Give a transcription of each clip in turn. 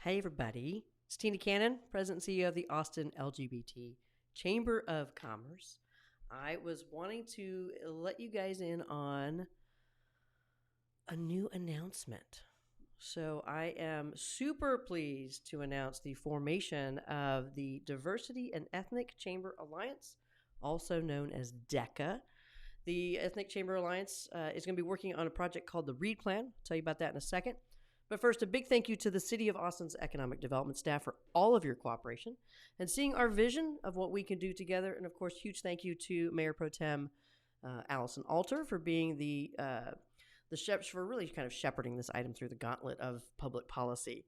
Hey, everybody. It's Tina Cannon, President and CEO of the Austin LGBT Chamber of Commerce. I was wanting to let you guys in on a new announcement. So, I am super pleased to announce the formation of the Diversity and Ethnic Chamber Alliance, also known as DECA. The Ethnic Chamber Alliance is going to be working on a project called the READ Plan. I'll tell you about that in a second. But first, a big thank you to the City of Austin's economic development staff for all of your cooperation and seeing our vision of what we can do together. And of course, huge thank you to Mayor Pro Tem Allison Alter for being for really kind of shepherding this item through the gauntlet of public policy,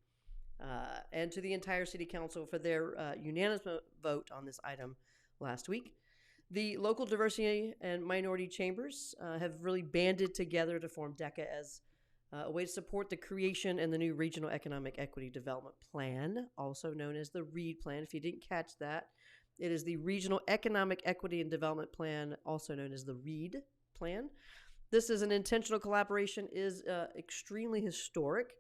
and to the entire City Council for their unanimous vote on this item last week. The local diversity and minority chambers have really banded together to form DECA as a way to support the creation and the new Regional Economic Equity Development Plan, also known as the READ Plan. If you didn't catch that, it is the Regional Economic Equity and Development Plan, also known as the READ Plan. This is an intentional collaboration, is extremely historic,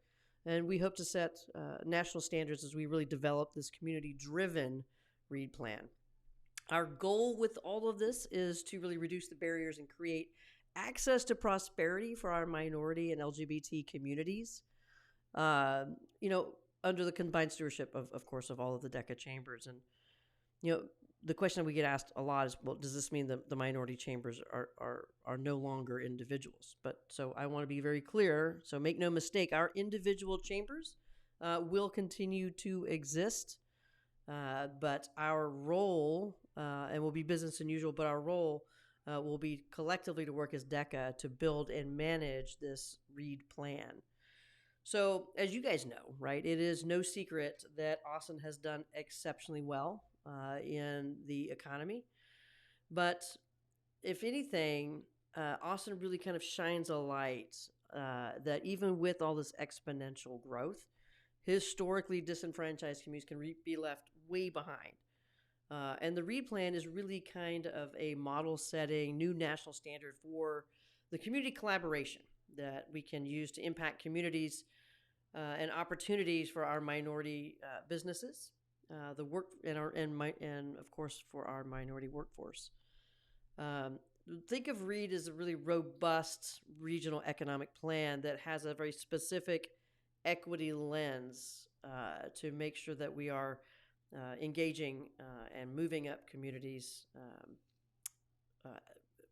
and we hope to set national standards as we really develop this community-driven READ Plan. Our goal with all of this is to really reduce the barriers and create access to prosperity for our minority and LGBT communities, under the combined stewardship, of course, of all of the DECA chambers. And, the question that we get asked a lot is, well, does this mean that the minority chambers are no longer individuals? But so I want to be very clear. So make no mistake, our individual chambers will continue to exist, but our role, and will be business as usual, but our role will be collectively to work as DECA to build and manage this READ plan. So as you guys know, right, it is no secret that Austin has done exceptionally well in the economy. But if anything, Austin really kind of shines a light that even with all this exponential growth, historically disenfranchised communities can be left way behind. And the READ Plan is really kind of a model setting, new national standard for the community collaboration that we can use to impact communities and opportunities for our minority businesses, the work and of course for our minority workforce. Think of READ as a really robust regional economic plan that has a very specific equity lens to make sure that we are engaging and moving up communities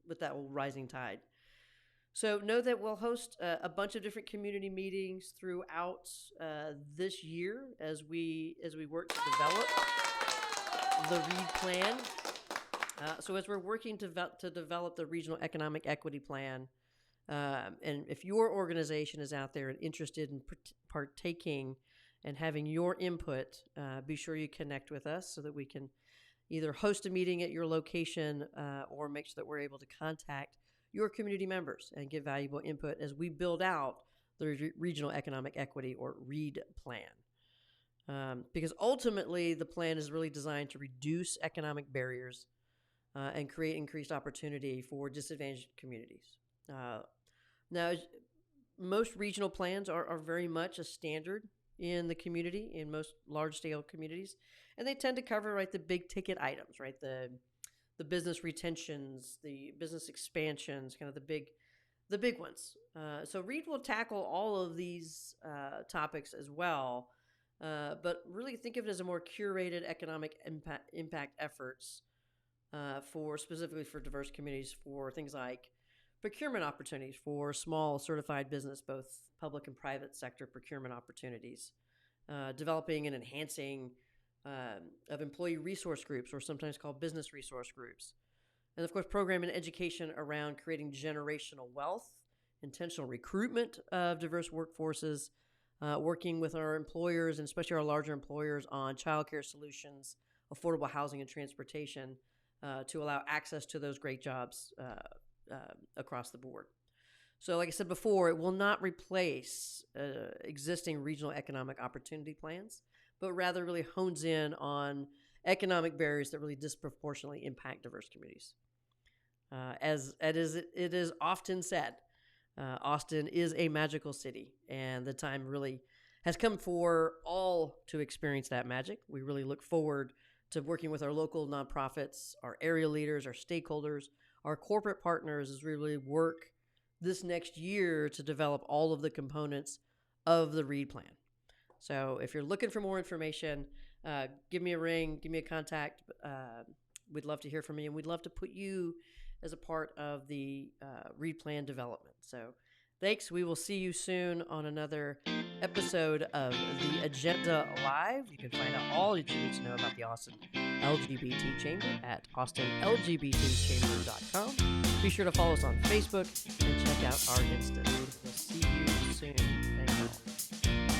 with that rising tide. So know that we'll host a bunch of different community meetings throughout this year as we work to develop the READ plan. So as we're working to develop the Regional Economic Equity Plan, and if your organization is out there and interested in partaking and having your input, be sure you connect with us so that we can either host a meeting at your location or make sure that we're able to contact your community members and give valuable input as we build out the Regional Economic Equity or READ plan. Because ultimately, the plan is really designed to reduce economic barriers and create increased opportunity for disadvantaged communities. Now, most regional plans are very much a standard in the community, in most large-scale communities, and they tend to cover the big ticket items, right? The business retentions, the business expansions, kind of the big ones. So READ will tackle all of these topics as well, but really think of it as a more curated economic impact efforts specifically for diverse communities, for things like procurement opportunities for small certified business, both public and private sector procurement opportunities, developing and enhancing of employee resource groups, or sometimes called business resource groups. And of course, program and education around creating generational wealth, intentional recruitment of diverse workforces, working with our employers, and especially our larger employers, on childcare solutions, affordable housing, and transportation to allow access to those great jobs across the board. So like I said before, it will not replace existing regional economic opportunity plans, but rather really hones in on economic barriers that really disproportionately impact diverse communities. As it is often said, Austin is a magical city, and the time really has come for all to experience that magic. We really look forward to working with our local nonprofits, our area leaders, our stakeholders, our corporate partners as we really work this next year to develop all of the components of the READ plan. So if you're looking for more information, give me a ring, give me a contact. We'd love to hear from you, and we'd love to put you as a part of the READ plan development. So thanks. We will see you soon on another episode of The Agenda Live. You can find out all that you need to know about the Austin LGBT Chamber at austinlgbtchamber.com. Be sure to follow us on Facebook and check out our Insta. We'll see you soon. Thank you all.